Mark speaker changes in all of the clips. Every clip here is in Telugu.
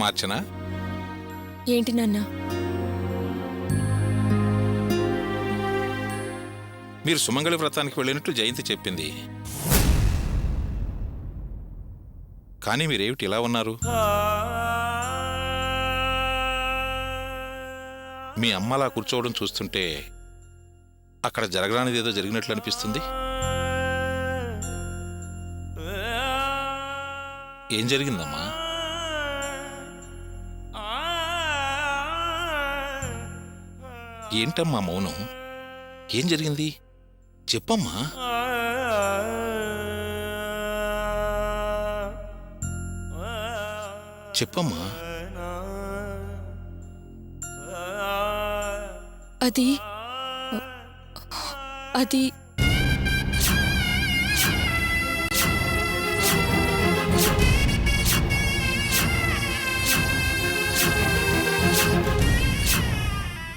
Speaker 1: అమ్మా అర్చన,
Speaker 2: ఏంటి నాన్న?
Speaker 1: మీరు సుమంగళి వ్రతానికి వెళ్ళినట్లు జయంతి చెప్పింది. కానీ మీరేమిటి ఇలా ఉన్నారు? మీ అమ్మ అలా కూర్చోవడం చూస్తుంటే అక్కడ జరగరానిది ఏదో జరిగినట్లు అనిపిస్తుంది. ఏం జరిగిందమ్మా? ఏంటమ్మా మౌనం? ఏం జరిగింది చెప్పమ్మా. చెప్పమ్మా.
Speaker 2: అది అది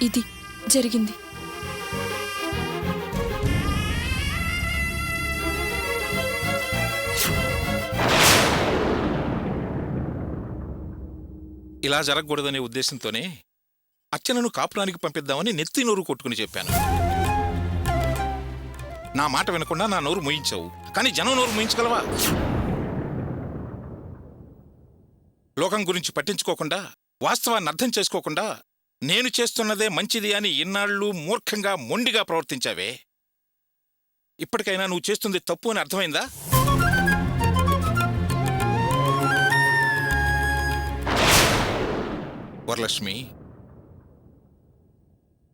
Speaker 2: ఇది జరిగింది.
Speaker 1: ఇలా జరగకూడదనే ఉద్దేశంతోనే అర్చనను కాపురానికి పంపిద్దామని నెత్తి నోరు కొట్టుకుని చెప్పాను. నా మాట వినకుండా నా నోరు మోయించావు, కానీ జనం నోరు మోయించగలవా? లోకం గురించి పట్టించుకోకుండా, వాస్తవాన్ని అర్థం చేసుకోకుండా నేను చేస్తున్నదే మంచిది అని ఇన్నాళ్ళు మూర్ఖంగా మొండిగా ప్రవర్తించావే. ఇప్పటికైనా నువ్వు చేస్తుంది తప్పు అని అర్థమైందా? వరలక్ష్మి,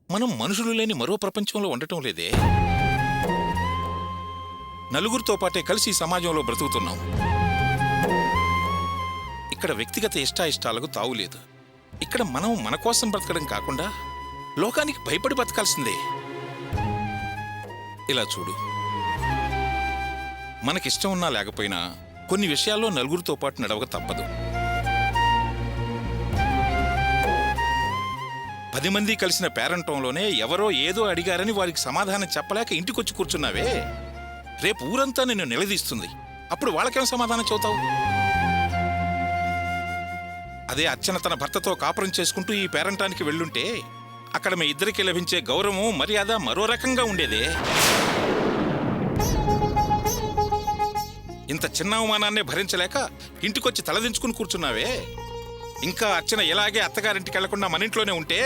Speaker 1: మనం మనుషులు లేని మరో ప్రపంచంలో ఉండటం లేదే. నలుగురితో పాటే కలిసి ఈ సమాజంలో బ్రతుకుతున్నాం. ఇక్కడ వ్యక్తిగత ఇష్టాయిష్టాలకు తావులేదు. ఇక్కడ మనం మన కోసం బ్రతకడం కాకుండా లోకానికి భయపడి బతకాల్సిందే. ఇలా చూడు, మనకిష్టం ఉన్నా లేకపోయినా కొన్ని విషయాల్లో నలుగురితో పాటు నడవక తప్పదు. 10 మంది కలిసిన పేరంటంలోనే ఎవరో ఏదో అడిగారని వారికి సమాధానం చెప్పలేక ఇంటికొచ్చి కూర్చున్నావే, రేపు ఊరంతా నిన్ను నిలదీస్తుంది. అప్పుడు వాళ్ళకేం సమాధానం చెబుతావు? అదే అర్చన తన భర్తతో కాపురం చేసుకుంటూ ఈ పేరంటానికి వెళ్ళుంటే అక్కడ మీ ఇద్దరికి లభించే గౌరవం, మర్యాద మరో రకంగా ఉండేదే. ఇంత చిన్న అవమానాన్నే భరించలేక ఇంటికొచ్చి తలదించుకుని కూర్చున్నావే. ఇంకా అర్చన ఎలాగే అత్తగారింటికి వెళ్లకుండా మన ఇంట్లోనే ఉంటే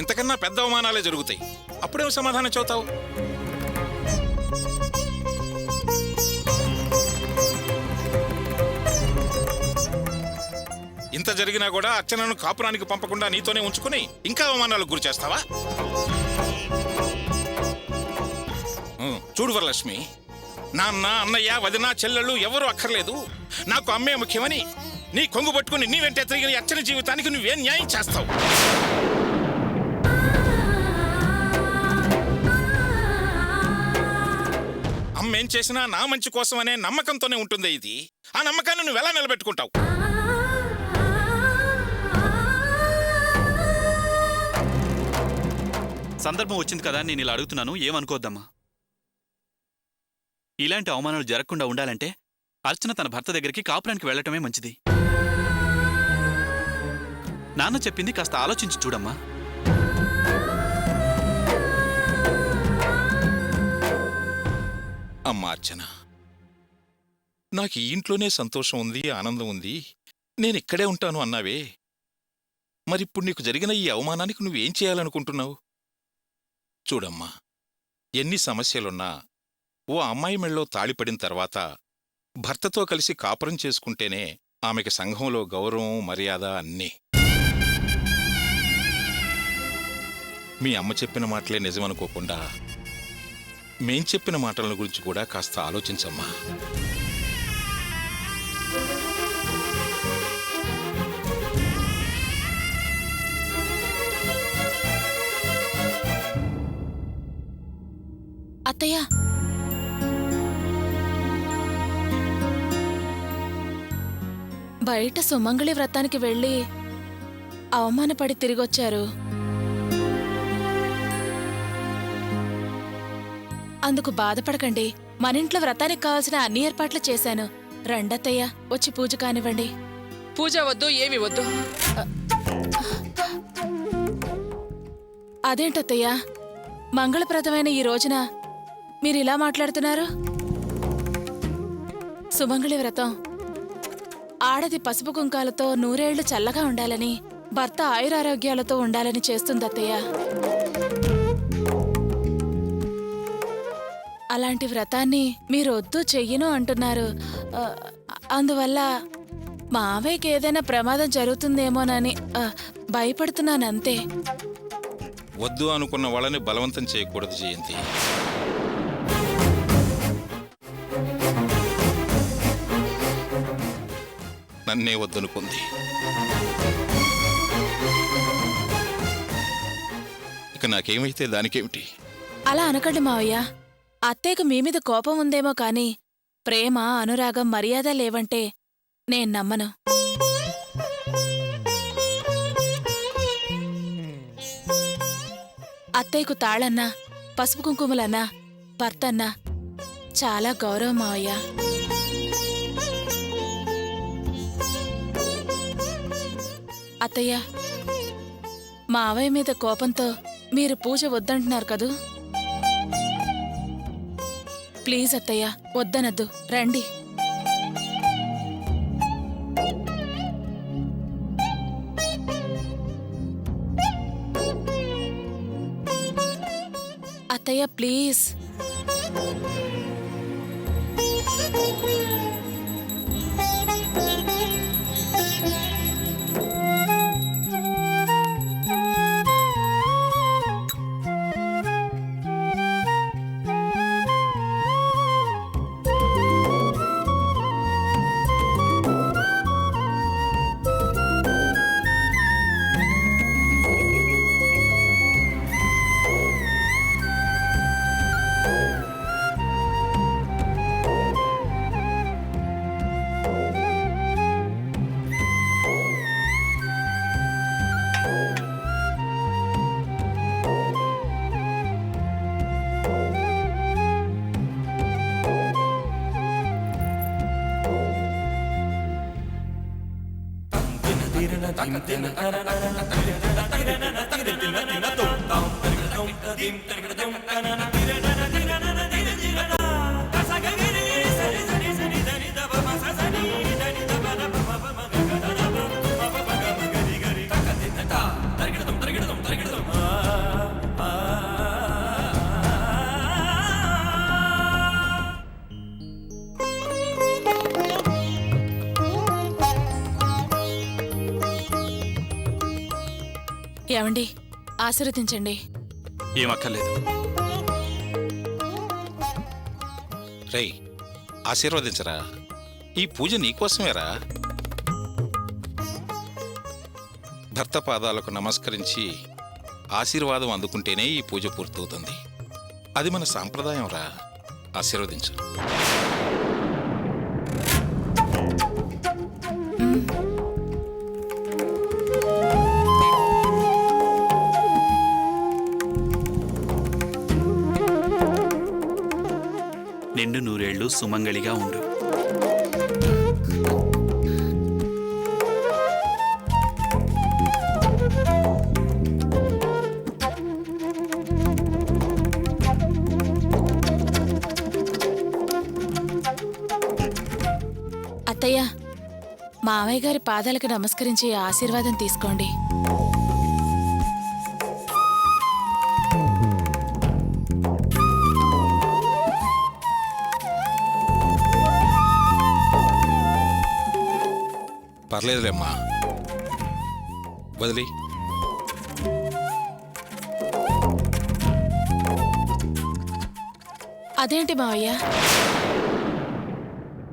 Speaker 1: ఇంతకన్నా పెద్ద అవమానాలే జరుగుతాయి. అప్పుడేం సమాధానం చెబుతావు? ఇంత జరిగినా కూడా అర్చనను కాపురానికి పంపకుండా నీతోనే ఉంచుకుని ఇంకా అవమానాలకు గురి చేస్తావా? చూడు వరలక్ష్మి, నాన్న, అన్నయ్య, వదిన, చెల్లెళ్ళు ఎవరూ అక్కర్లేదు. నాకు అమ్మే ముఖ్యమని నీ కొంగు పట్టుకుని నీ వెంటే తిరిగిన అర్చన జీవితానికి నువ్వేం న్యాయం చేస్తావు? అమ్మేం చేసినా నా మంచి కోసం అనే నమ్మకంతోనే ఉంటుంది ఇది. ఆ నమ్మకాన్ని నువ్వు ఎలా నిలబెట్టుకుంటావు?
Speaker 3: సందర్భం వచ్చింది కదా నేను ఇలా అడుగుతున్నాను, ఏమనుకోద్దమ్మా. ఇలాంటి అవమానాలు జరగకుండా ఉండాలంటే అర్చన తన భర్త దగ్గరికి కాపురానికి వెళ్లటమే మంచిది. నాన్న చెప్పింది కాస్త ఆలోచించి చూడమ్మా.
Speaker 1: అమ్మా అర్చన, నాకు ఈ ఇంట్లోనే సంతోషం ఉంది, ఆనందం ఉంది, నేనిక్కడే ఉంటాను అన్నావే. మరిప్పుడు నీకు జరిగిన ఈ అవమానానికి నువ్వేం చేయాలనుకుంటున్నావు? చూడమ్మా, ఎన్ని సమస్యలున్నా ఓ అమ్మాయి మెళ్ళో తాళిపడిన తర్వాత భర్తతో కలిసి కాపురం చేసుకుంటేనే ఆమెకి సంఘంలో గౌరవం, మర్యాద అన్నీ. మీ అమ్మ చెప్పిన మాటలే నిజమనుకోకుండా మేం చెప్పిన మాటల గురించి కూడా కాస్త ఆలోచించమ్మా.
Speaker 2: అత్తయ్య, బయట సుమంగళి వ్రతానికి వెళ్ళి అవమానపడి తిరిగొచ్చారు. అందుకు బాధపడకండి. మనింట్లో వ్రతానికి కావాల్సిన అన్ని ఏర్పాట్లు చేశాను. రండత్తయ్య, వచ్చి పూజ కానివ్వండి.
Speaker 4: పూజ వద్దు, ఏమి వద్దు.
Speaker 2: అదేంటత్తయ్యా, మంగళప్రదమైన ఈ రోజున మీరిలా మాట్లాడుతున్నారు? సుమంగళి వ్రతం ఆడది పసుపు కుంకాలతో నూరేళ్లు చల్లగా ఉండాలని, భర్త ఆయురారోగ్యాలతో ఉండాలని చేస్తుందత్తయ్య. అలాంటి వ్రతాన్ని మీరొద్దు చెయ్యను అంటున్నారు. అందువల్ల మావయ్యకి ఏదైనా ప్రమాదం జరుగుతుందేమోనని భయపడుతున్నానంతే.
Speaker 1: వద్దు అనుకున్న వాళ్ళని బలవంతం చేయకూడదు జయంతి. నన్నే వద్దనుకుంది. ఇక నాకేమైతే దానికేమిటి?
Speaker 2: అలా అనకండి మావయ్య. అత్తయ్యకు మీ మీద కోపం ఉందేమో కాని ప్రేమ, అనురాగం, మర్యాద లేవంటే నేను నమ్మను. అత్తయ్యకు తాళన్నా, పసుపు కుంకుమలన్నా, భర్తన్నా చాలా గౌరవం మావయ్య. అత్తయ్య, మావయ్య మీద కోపంతో మీరు పూజ వద్దంటున్నారు కదూ? ప్లీజ్ అత్తయ్య, వద్దనద్దు, రండి. అత్తయ్య ప్లీజ్. ఏమండి, ఆశీర్వదించండి.
Speaker 3: ఏమక్కర్లేదు.
Speaker 1: రేయ్, ఆశీర్వదించరా. ఈ పూజ నీకోసమేరా. భర్త పాదాలకు నమస్కరించి ఆశీర్వాదం అందుకుంటేనే ఈ పూజ పూర్తవుతుంది. అది మన సాంప్రదాయం రా. ఆశీర్వదించు.
Speaker 3: నిండు నూరేళ్లు సుమంగళిగా ఉండు.
Speaker 2: అత్తయ్య, మావయ్య గారి పాదాలకు నమస్కరించి ఆశీర్వాదం తీసుకోండి.
Speaker 1: పర్లేదులేమ్మా, వదిలి.
Speaker 2: అదేంటి మావయ్య,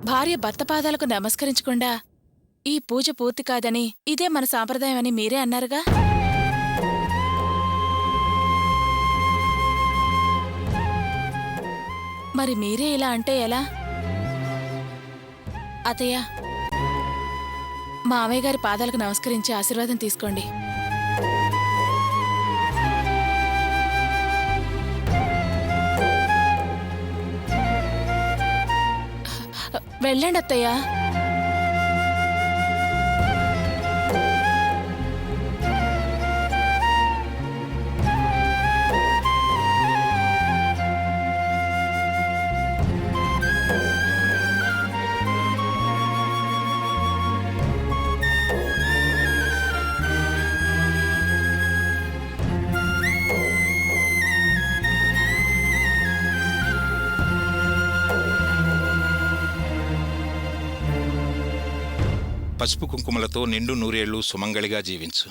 Speaker 2: భార్య భర్త పాదాలకు నమస్కరించకుండా ఈ పూజ పూర్తి కాదని, ఇదే మన సాంప్రదాయం అని మీరే అన్నారుగా? మరి మీరే ఇలా అంటే ఎలా? అత్తయ్య, మావయ్య గారి పాదాలకు నమస్కరించి ఆశీర్వాదం తీసుకోండి. వెళ్ళండి అత్తయ్య.
Speaker 1: పసుపు కుంకుమలతో నిండు నూరేళ్లు సుమంగళిగా జీవించు.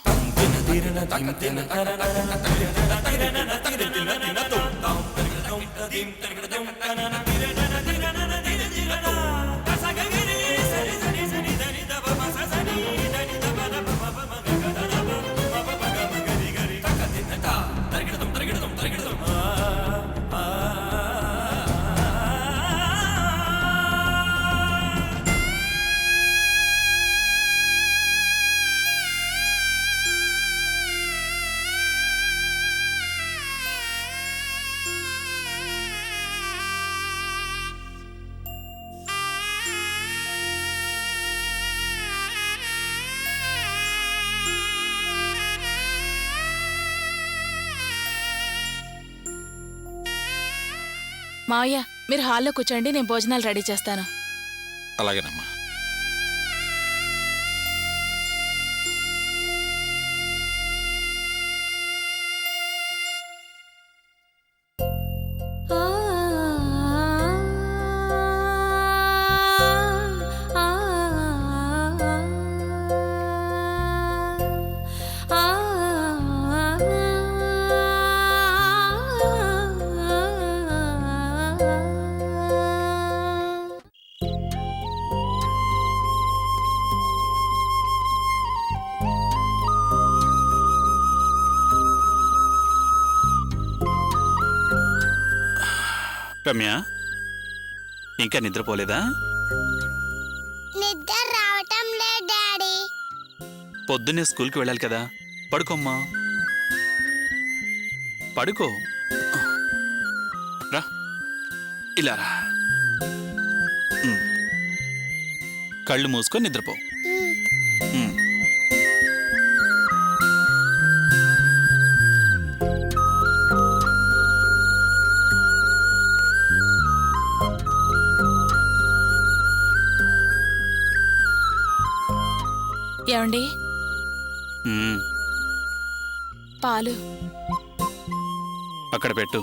Speaker 2: మావయ్య, మీరు హాల్లో కూర్చోండి, నేను భోజనాలు రెడీ చేస్తాను.
Speaker 1: అలాగేనమ్మా.
Speaker 3: రమ్య, ఇంకా నిద్రపోలేదా?
Speaker 4: నిద్ర రావటం లేదు డాడీ.
Speaker 3: పొద్దున్నే స్కూల్కి వెళ్ళాలి కదా, పడుకోమ్మా. పడుకో. రా, ఇలా రా. కళ్ళు మూసుకొని నిద్రపో.
Speaker 2: ఏమండి, పాలు
Speaker 3: అక్కడ పెట్టు.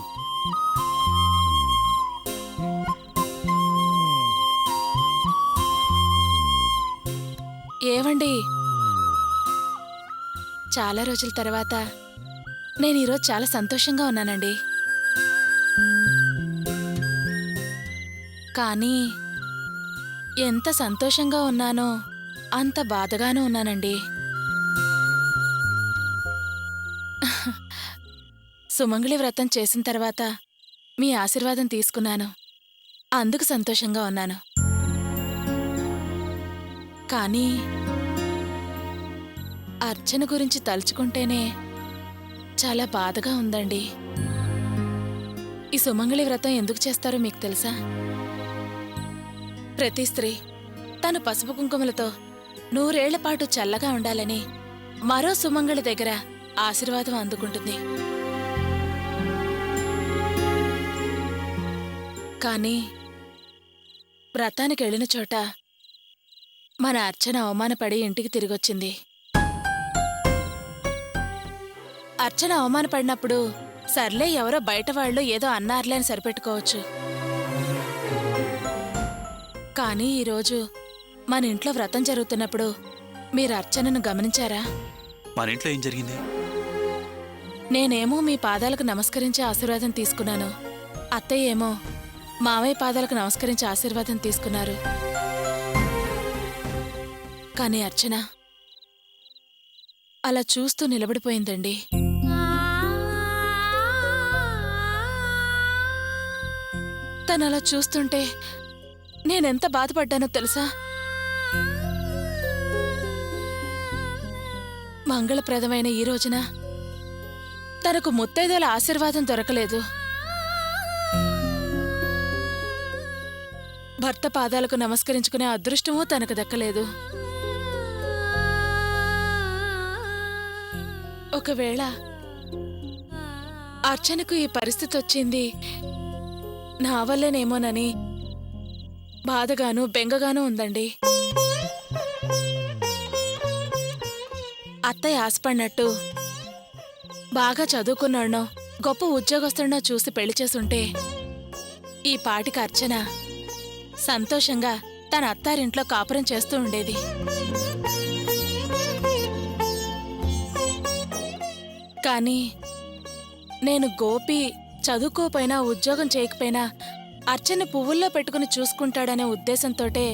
Speaker 2: ఏవండి, చాలా రోజుల తర్వాత నేను ఈరోజు చాలా సంతోషంగా ఉన్నానండి. కానీ ఎంత సంతోషంగా ఉన్నానో అంత బాధగానూ ఉన్నానండి. సుమంగళి వ్రతం చేసిన తర్వాత మీ ఆశీర్వాదం తీసుకున్నాను, అందుకు సంతోషంగా ఉన్నాను. కానీ అర్చన గురించి తలుచుకుంటేనే చాలా బాధగా ఉందండి. ఈ సుమంగళి వ్రతం ఎందుకు చేస్తారో మీకు తెలుసా? ప్రతి స్త్రీ తను పసుపు కుంకుమలతో 100 ఏళ్ల పాటు చల్లగా ఉండాలని మరో సుమంగళి దగ్గర ఆశీర్వాదం అందుకుంటుంది. కానీ వ్రతానికి వెళ్ళిన చోట మన అర్చన అవమానపడి ఇంటికి తిరిగొచ్చింది. అర్చన అవమానపడినప్పుడు సర్లే, ఎవరో బయట వాళ్ళు ఏదో అన్నారులే అని సరిపెట్టుకోవచ్చు. కానీ ఈరోజు మన ఇంట్లో వ్రతం జరుగుతున్నప్పుడు మీరు అర్చనను గమనించారా?
Speaker 3: మన ఇంట్లో ఏం జరిగింది?
Speaker 2: నేనేమో మీ పాదాలకు నమస్కరించి ఆశీర్వాదం తీసుకున్నాను, అత్తయ్య ఏమో మావయ్య పాదాలకు నమస్కరించి ఆశీర్వాదం తీసుకున్నారు. కానీ అర్చన అలా చూస్తూ నిలబడిపోయిందండి. తనలా చూస్తుంటే నేనెంత బాధపడ్డానో తెలుసా? మంగళప్రదమైన ఈ రోజున తనకు ముత్తైదుల ఆశీర్వాదం దొరకలేదు. భర్త పాదాలకు నమస్కరించుకునే అదృష్టమూ తనకు దక్కలేదు. ఒకవేళ అర్చనకు ఈ పరిస్థితి వచ్చింది నా వల్లేనేమోనని బాధగాను బెంగగానూ ఉందండి. అత్తయ్య ఆశపడినట్టు బాగా చదువుకున్నాడనో గొప్ప ఉద్యోగస్తున్నో చూసి పెళ్లి చేసుంటే ఈ పాటికి అర్చన సంతోషంగా తన అత్తారింట్లో కాపురం చేస్తూ ఉండేది. కానీ నేను గోపి చదువుకోపోయినా ఉద్యోగం చేయకపోయినా అర్చన్ని పువ్వుల్లో పెట్టుకుని చూసుకుంటాడనే ఉద్దేశంతోటే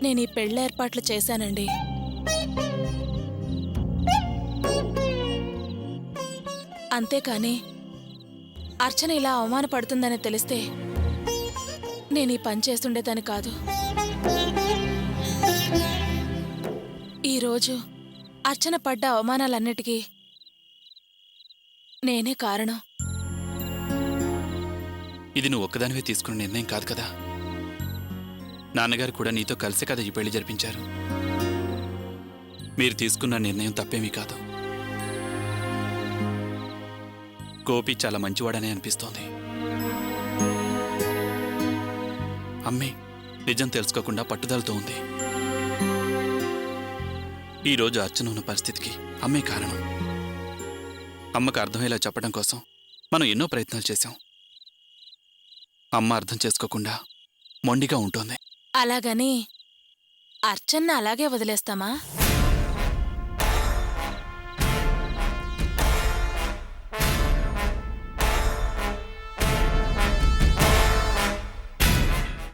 Speaker 2: నేను ఈ పెళ్ళేర్పాట్లు చేశానండి. అంతేకాని అర్చన ఇలా అవమానపడుతుందని తెలిస్తే నేను ఈ పని చేస్తుండేదాన్ని కాదు. ఈరోజు అర్చన పడ్డ అవమానాలన్నిటికీ నేనే కారణం.
Speaker 3: ఇది నువ్వు ఒక్కదానివే తీసుకున్న నిర్ణయం కాదు కదా. నాన్నగారు కూడా నీతో కలిసి కదా ఈ పెళ్లి జరిపించారు. మీరు తీసుకున్న నిర్ణయం తప్పేమీ కాదు. గోపి చాలా మంచివాడనే అనిపిస్తోంది. అమ్మే నిజం తెలుసుకోకుండా పట్టుదలతో ఉంది. ఈరోజు అర్చన ఉన్న పరిస్థితికి అమ్మే కారణం. అమ్మకు అర్థమయ్యేలా చెప్పడం కోసం మనం ఎన్నో ప్రయత్నాలు చేశాం. అమ్మ అర్థం చేసుకోకుండా మొండిగా ఉంటుంది.
Speaker 2: అలాగని అర్చన్న అలాగే వదిలేస్తామా?